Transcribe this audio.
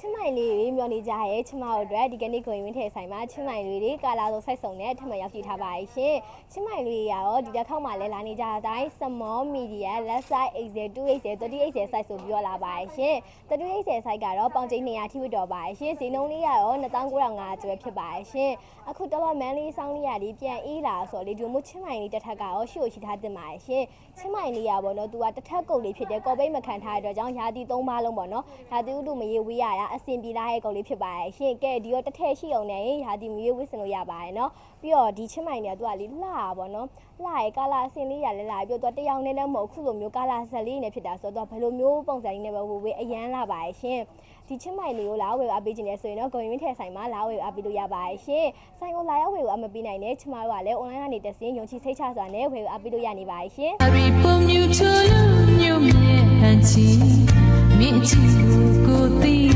ချင်းမိုင်လေးတွေမျောနေကြရဲ့ချမတို့အတွက်ဒီကနေ့ကိုရင်ဝင်းထဲဆိုင်မှာချင်းမိုင်လေးတွေကာလာဆိုစိုက်စုံနဲ့ထပ်မရောက်ကြည့်ထားပါရှင်ချင်းမိုင်လေးတွေကတော့ဒီတစ်ခေါက်မှလည်းလာနေကြတဲ့အတိုင်း small medium left side XL 2XL 3XL size ဆိုပြောလာပါရှင် 3XL size ကတော့ပေါင်ကျင်း200ထိဝတ်တော်ပါရှင်ဈေးနှုန်းလေးကတော့29,500ကျပ်ဖြစ်ပါရှင်အခုတော့မန်လေးစောင်းလေးရလေးပြန်အေးလာဆိုလေဒီမျိုးချင်းမိုင်လေးတစ်ထပ်ကတော့ရှိရှိထားတင်ပါရှင်ချင်းမိုင်လေးရပေါ့နော်သူကတစ်ထပ်ကုတ်လေးဖြစ်တယ်ကော်ပိတ်မခံထားတဲ့အတွက်ကြောင့်ရာသီ3ပါးလုံးပေါ့နော်ရာသီဥတုမရေဝေးရအဆင်ပြေလာတဲ့ကုတ်လေးဖြစ်ပါရဲ့ရှင်ကဲဒီတော့တစ်ထည့်ရှိအောင်နဲ့ရာသီမရေဝေးစင်လို့ရပါတယ်နော်ပြီးတော့ဒီချင်းမိုင်တွေကသူကလေလှပါပေါ့နော်လှရဲကာလာအစင်လေးရလဲလာပြီးတော့တယောက်နဲ့လည်းမဟုတ်ခုလိုမျိုးကာလာဆက်လေးနဲ့ဖြစ်တာဆိုတော့ဘယ်လိုမျိုးပုံစံလေးနဲ့ပဲဝေးအရန်လာပါရဲ့ရှင်ဒီချင်းမိုင်လေးကိုလာဝေအားပေးခြင်းနဲ့ဆိုရင်တော့ဂုံရင်းထဲဆိုင်မှာလာဝေအားပေးလို့ရပါရဲ့ရှင်ဆိုင်ကိုလာရောက်ဝေအားမပေးနိုင်တဲ့ချမတို့ကလည်း online ကနေတက်စင်းယုံကြည်စိတ်ချစွာနဲ့ဝေအားပေးလို့ရနေပါရဲ့ရှင်ပုံမြူချလို့ညုံမြဲဟန်ချီမြင့်ချီကိုသိ